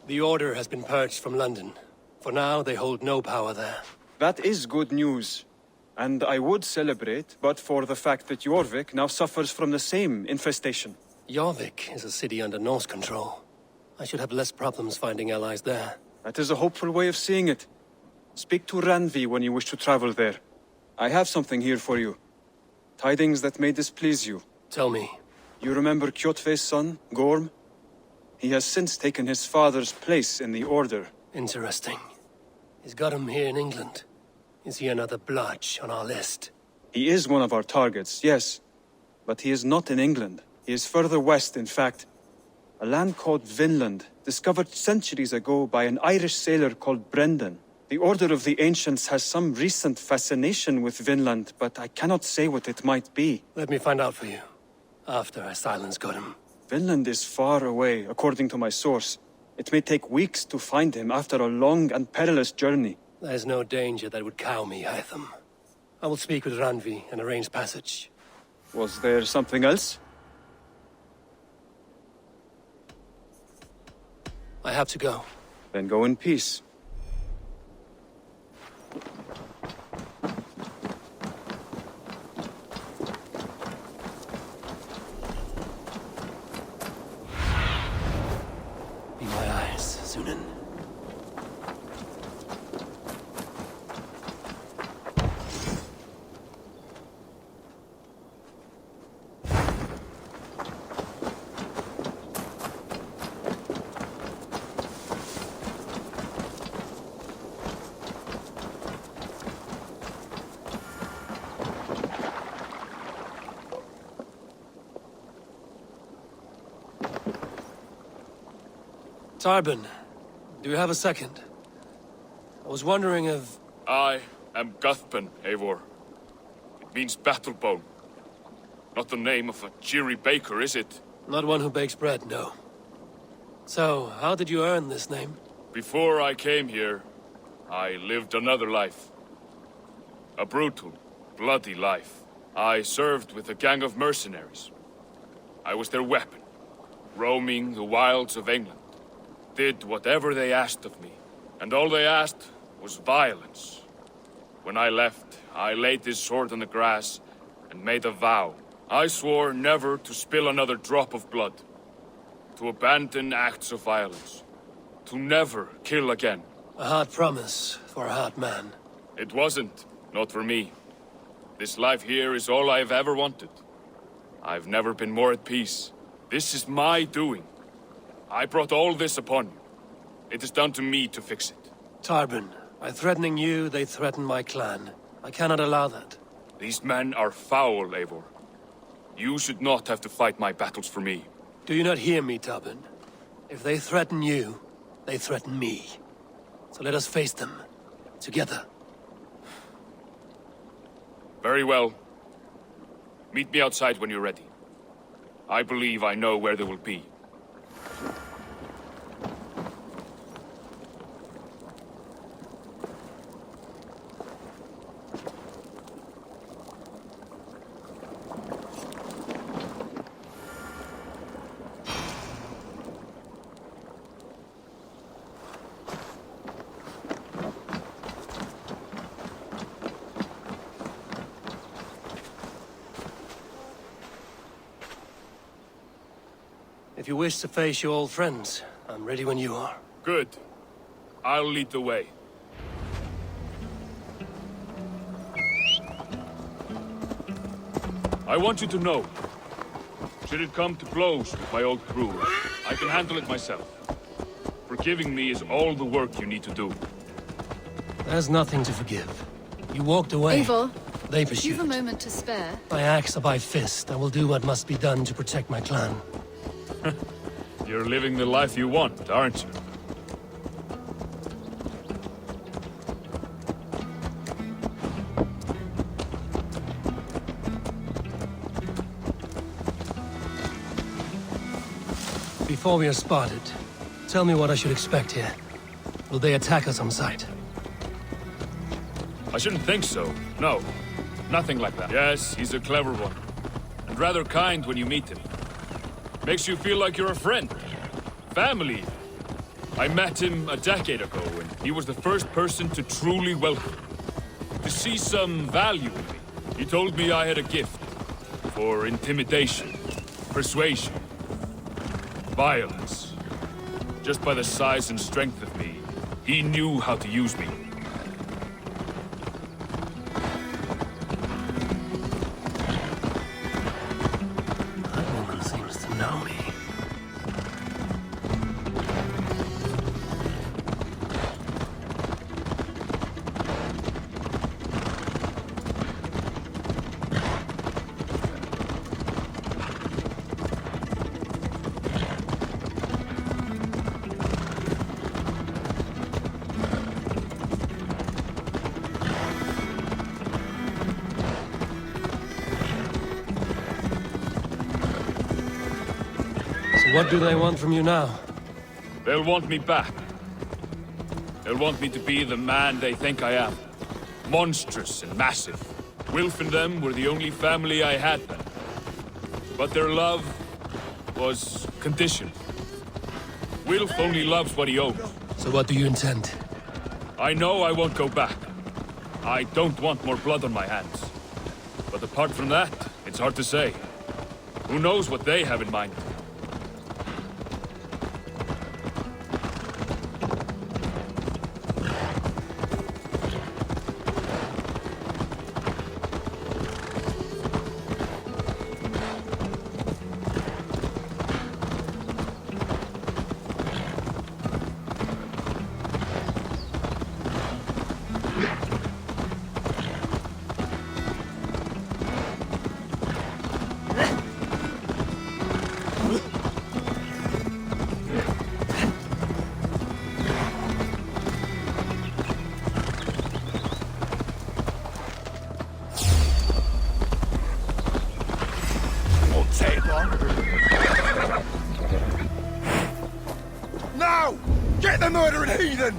The Order has been purged from London. For now, they hold no power there. That is good news. And I would celebrate, but for the fact that Jorvik now suffers from the same infestation. Jorvik is a city under Norse control. I should have less problems finding allies there. That is a hopeful way of seeing it. Speak to Ranvi when you wish to travel there. I have something here for you. Tidings that may displease you. Tell me. You remember Kjotve's son, Gorm? He has since taken his father's place in the Order. Interesting. He's got him here in England. Is he another blotch on our list? He is one of our targets, yes. But he is not in England. He is further west, in fact. A land called Vinland, discovered centuries ago by an Irish sailor called Brendan. The Order of the Ancients has some recent fascination with Vinland, but I cannot say what it might be. Let me find out for you. After I silence Godham. Vinland is far away, according to my source. It may take weeks to find him after a long and perilous journey. There's no danger that would cow me, Hytham. I will speak with Ranvi and arrange passage. Was there something else? I have to go. Then go in peace. Be my eyes, Sunan. Tarbin, do you have a second? I was wondering if... I am Guthpen, Eivor. It means battlebone. Not the name of a cheery baker, is it? Not one who bakes bread, no. So, how did you earn this name? Before I came here, I lived another life. A brutal, bloody life. I served with a gang of mercenaries. I was their weapon, roaming the wilds of England. Did whatever they asked of me, and all they asked was violence. When I left, I laid this sword on the grass and made a vow. I swore never to spill another drop of blood, to abandon acts of violence, to never kill again. A hard promise for a hard man. It wasn't, not for me. This life here is all I've ever wanted. I've never been more at peace. This is my doing. I brought all this upon you. It is down to me to fix it. Tarbin, by threatening you, they threaten my clan. I cannot allow that. These men are foul, Eivor. You should not have to fight my battles for me. Do you not hear me, Tarbin? If they threaten you, they threaten me. So let us face them. Together. Very well. Meet me outside when you're ready. I believe I know where they will be. If you wish to face your old friends, I'm ready when you are. Good. I'll lead the way. I want you to know, should it come to blows with my old crew, I can handle it myself. Forgiving me is all the work you need to do. There's nothing to forgive. You walked away. Eivor, They if you've pursued. a moment to spare. By axe or by fist, I will do what must be done to protect my clan. You're living the life you want, aren't you? Before we are spotted, tell me what I should expect here. Will they attack us on sight? I shouldn't think so. No. Nothing like that. Yes, he's a clever one. And rather kind when you meet him. Makes you feel like you're a friend. Family. I met him a decade ago, and he was the first person to truly welcome me. To see some value in me. He told me I had a gift for intimidation, persuasion, violence. Just by the size and strength of me, he knew how to use me. That woman seems to know me. What do they want from you now? They'll want me back. They'll want me to be the man they think I am. Monstrous and massive. Wilf and them were the only family I had then. But their love was conditioned. Wilf only loves what he owns. So what do you intend? I know I won't go back. I don't want more blood on my hands. But apart from that, it's hard to say. Who knows what they have in mind? Now! Get the murdering heathen!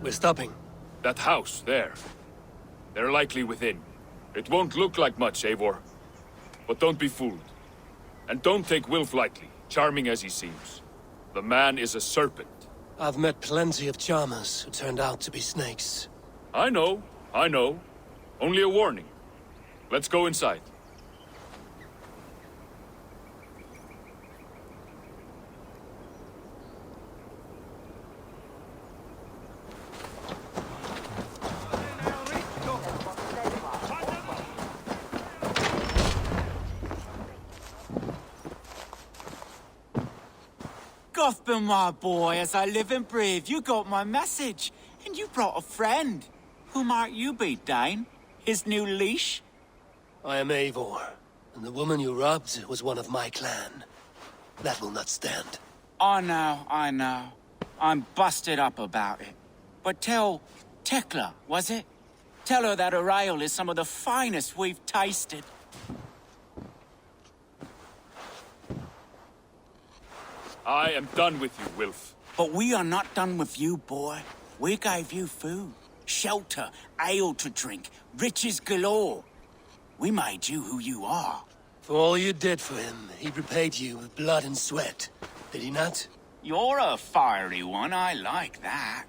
We're stopping. That house, there. They're likely within. It won't look like much, Eivor. But don't be fooled. And don't take Wilf lightly, charming as he seems. The man is a serpent. I've met plenty of charmers who turned out to be snakes. I know. Only a warning. Let's go inside. Gotham, my boy, as I live and breathe, you got my message. And you brought a friend. Who might you be, Dane? His new leash? I am Eivor, and the woman you robbed was one of my clan. That will not stand. I know. I'm busted up about it. But tell Tekla, was it? Tell her that her ale is some of the finest we've tasted. I am done with you, Wilf. But we are not done with you, boy. We gave you food, shelter, ale to drink, riches galore. We made you who you are. For all you did for him, he repaid you with blood and sweat. Did he not? You're a fiery one, I like that.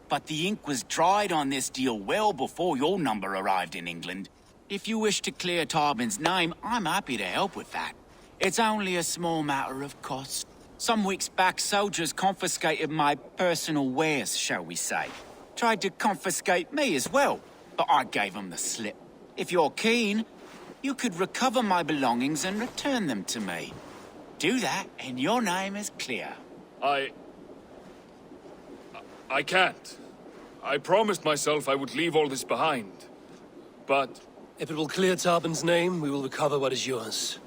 But the ink was dried on this deal well before your number arrived in England. If you wish to clear Tarbin's name, I'm happy to help with that. It's only a small matter of cost. Some weeks back, soldiers confiscated my personal wares, shall we say. Tried to confiscate me as well, but I gave them the slip. If you're keen, you could recover my belongings and return them to me. Do that, and your name is clear. I can't. I promised myself I would leave all this behind. But If it will clear Tarbin's name, we will recover what is yours.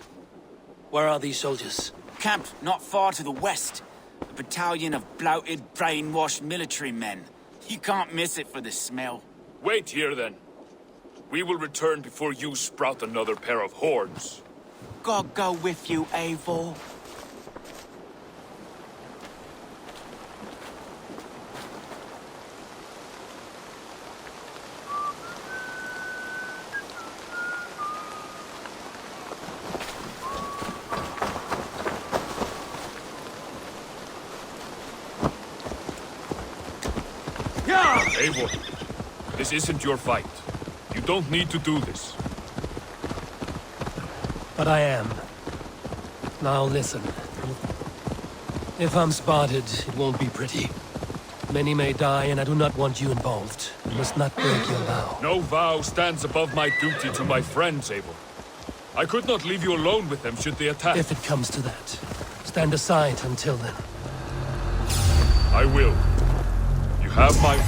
Where are these soldiers? Camped not far to the west. A battalion of bloated, brainwashed military men. You can't miss it for the smell. wait here then. We will return before you sprout another pair of horns. God go with you, Eivor. Eivor, this isn't your fight. You don't need to do this. But I am. Now listen. If I'm spotted, it won't be pretty. Many may die, and I do not want you involved. You must not break your vow. No vow stands above my duty to my friends, Eivor. I could not leave you alone with them should they attack. If it comes to that, stand aside until then. I will. You have my...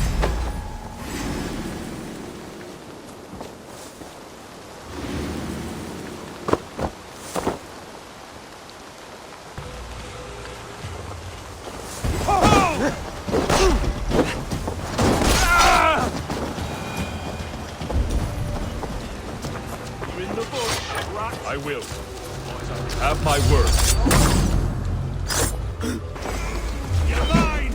I will. Have my word. You're mine!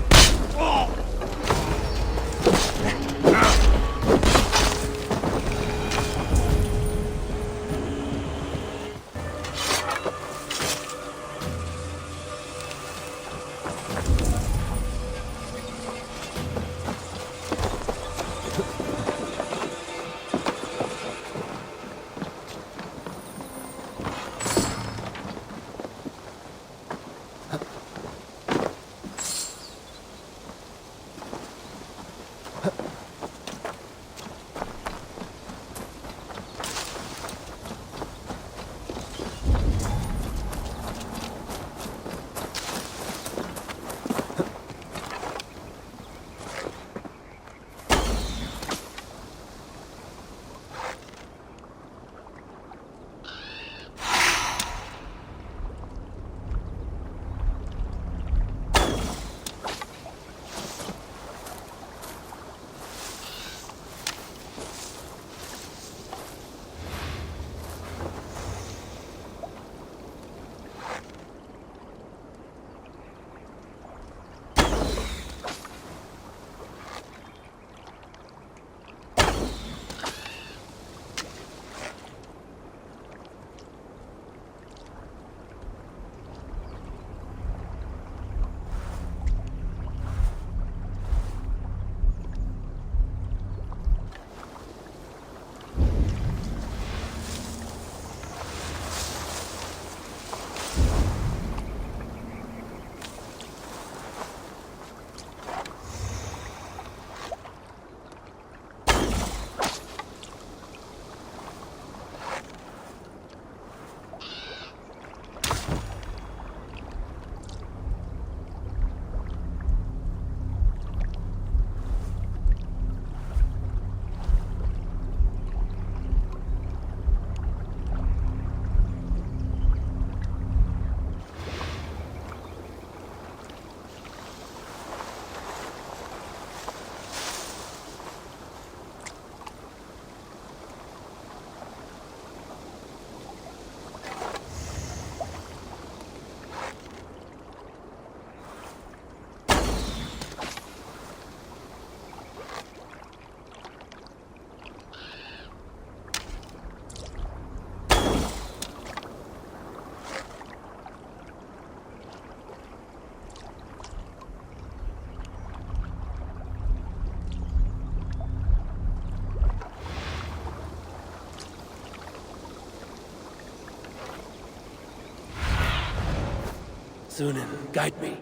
Sunan, guide me.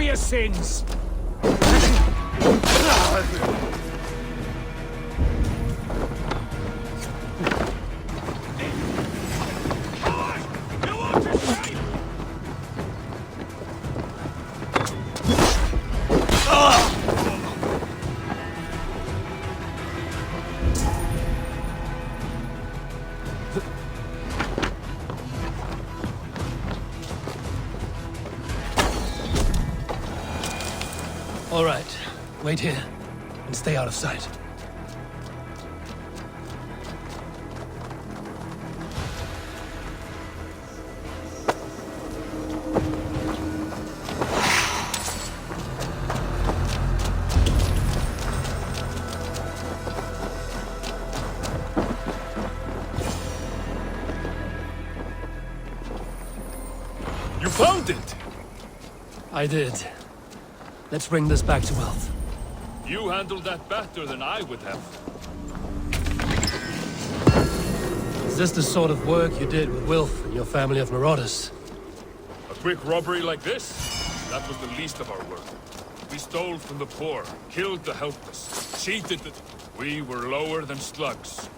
your sins! All right, wait here and stay out of sight. You found it! I did. Let's bring this back to Wealth. You handled that better than I would have. Is this the sort of work you did with Wilf and your family of marauders? A quick robbery like this? That was the least of our work. We stole from the poor, killed the helpless, cheated the... We were lower than slugs.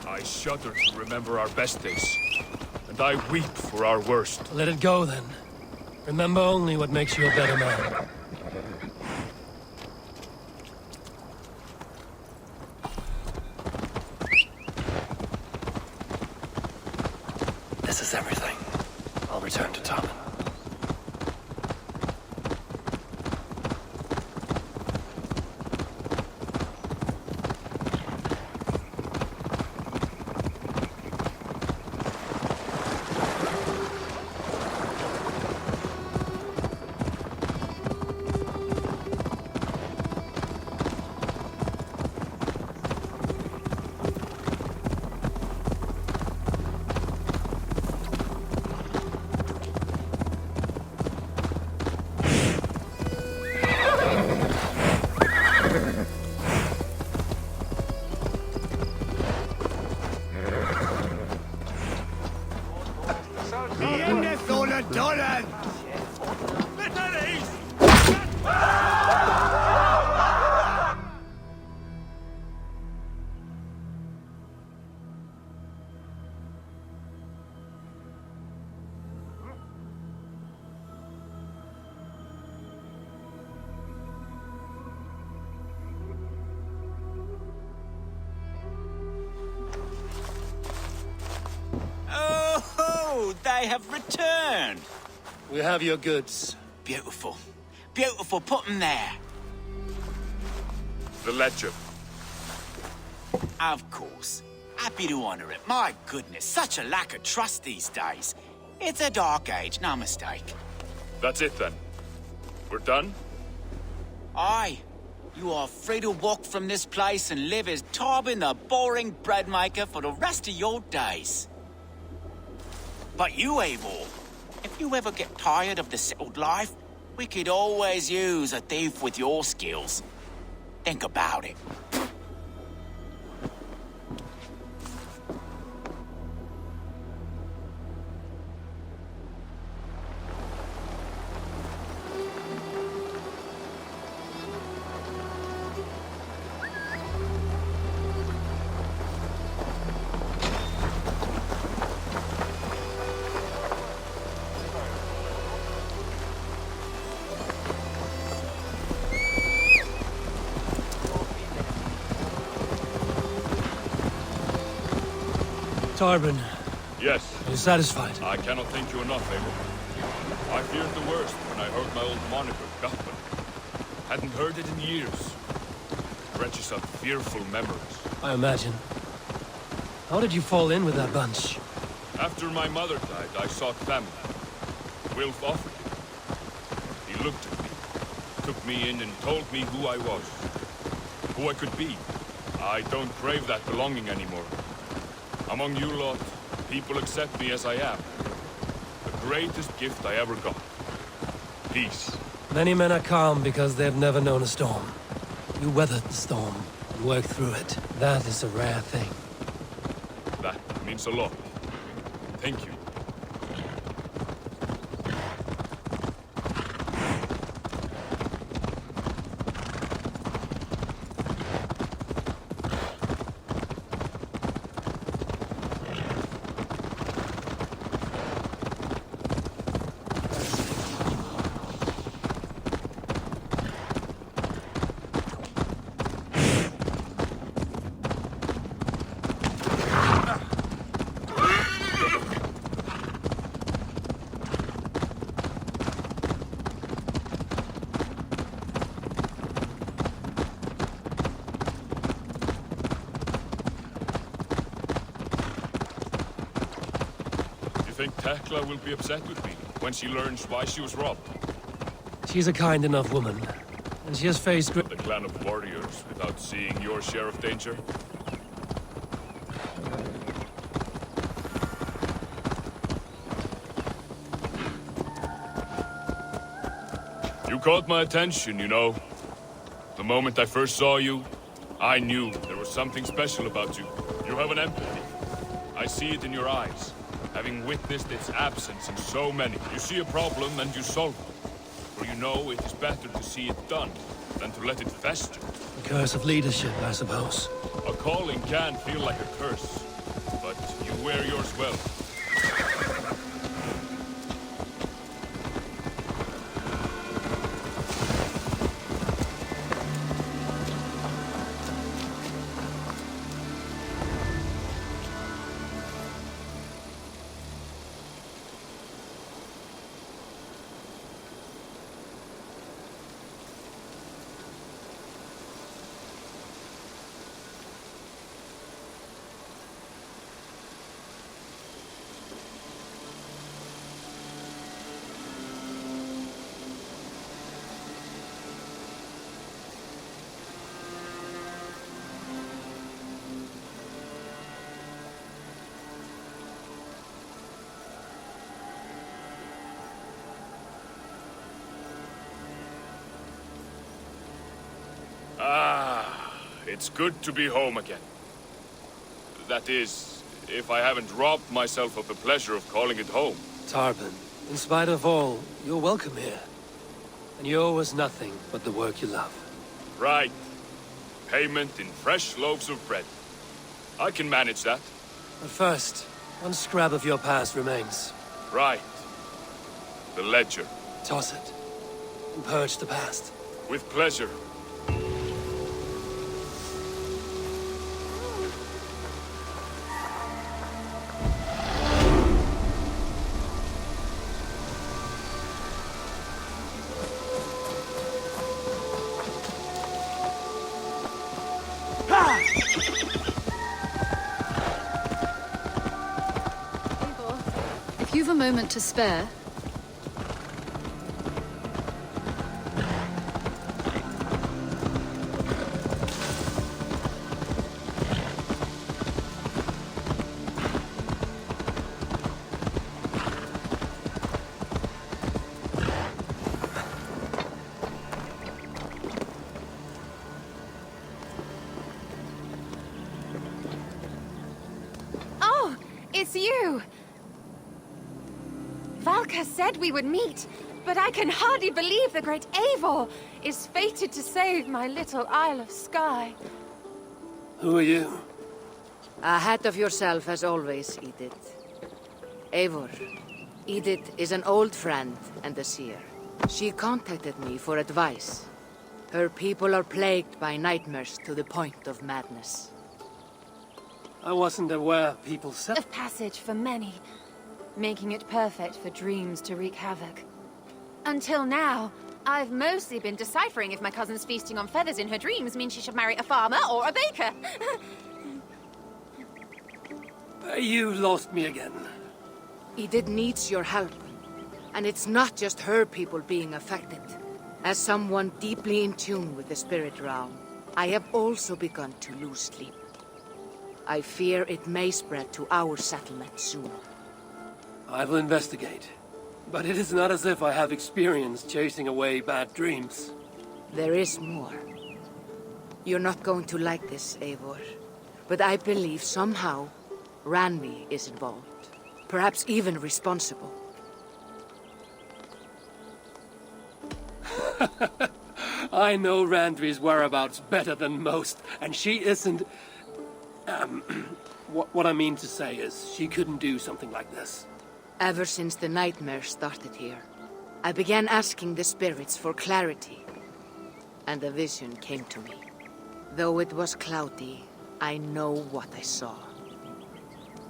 I shudder to remember our best days. And I weep for our worst. Let it go, then. Remember only what makes you a better man. This is everything. I'll return to Tommen. Oh, they have returned. We have your goods. Beautiful. Beautiful, put them there. The ledger. Of course. Happy to honor it. My goodness, such a lack of trust these days. It's a dark age, no mistake. That's it then. We're done? Aye. You are free to walk from this place and live as Tobin the boring bread maker for the rest of your days. But you, Eivor, if you ever get tired of the settled life, we could always use a thief with your skills. Think about it. Tarbin, Yes. are you satisfied? I cannot thank you enough, Abel. I feared the worst when I heard my old moniker, Guthman. Hadn't heard it in years. Wrenches up fearful memories. I imagine. How did you fall in with that bunch? After my mother died, I sought family. Wilf offered it. He looked at me, took me in and told me who I was. Who I could be. I don't crave that belonging anymore. Among you lot, people accept me as I am. The greatest gift I ever got. Peace. Many men are calm because they've never known a storm. You weathered the storm and worked through it. That is a rare thing. That means a lot. Thank you. think Tekla will be upset with me when she learns why she was robbed? She's a kind enough woman, and she has faced The clan of warriors without seeing your share of danger? You caught my attention, you know. The moment I first saw you, I knew there was something special about you. You have an empathy. I see it in your eyes, having witnessed its absence in so many. You see a problem and you solve it. For you know it is better to see it done than to let it fester. The curse of leadership, I suppose. A calling can feel like a curse, but you wear yours well. It's good to be home again. That is, if I haven't robbed myself of the pleasure of calling it home. Tarban, in spite of all, you're welcome here. And you owe us nothing but the work you love. Right. Payment in fresh loaves of bread. I can manage that. But first, one scrap of your past remains. Right. The ledger. Toss it, and purge the past. With pleasure. If you've a moment to spare... Oh, it's you! Valka said we would meet, but I can hardly believe the great Eivor is fated to save my little Isle of Skye. Who are you? Ahead of yourself as always, Edith. Eivor. Edith is an old friend and a seer. She contacted me for advice. Her people are plagued by nightmares to the point of madness. I wasn't aware people said... Of passage for many, making it perfect for dreams to wreak havoc. Until now, I've mostly been deciphering if my cousin's feasting on feathers in her dreams means she should marry a farmer or a baker. You lost me again. Edith needs your help. And it's not just her people being affected. As someone deeply in tune with the spirit realm, I have also begun to lose sleep. I fear it may spread to our settlement soon. I will investigate. But it is not as if I have experience chasing away bad dreams. There is more. You're not going to like this, Eivor. But I believe somehow Randvi is involved. Perhaps even responsible. I know Randvi's whereabouts better than most, and she isn't... what I mean to say is, she couldn't do something like this. Ever since the nightmare started here, I began asking the spirits for clarity, and a vision came to me. Though it was cloudy, I know what I saw.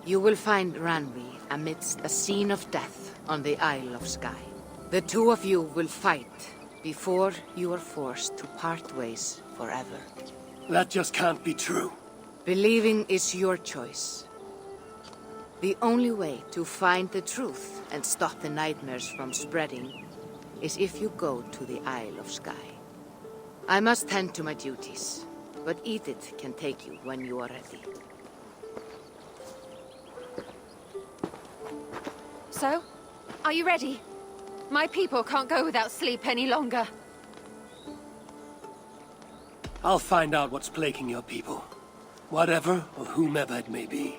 You will find Randvi amidst a scene of death on the Isle of Skye. The two of you will fight before you are forced to part ways forever. That just can't be true. Believing is your choice. The only way to find the truth and stop the nightmares from spreading is if you go to the Isle of Skye. I must tend to my duties, but Edith can take you when you are ready. So, are you ready? My people can't go without sleep any longer. I'll find out what's plaguing your people. Whatever or whomever it may be.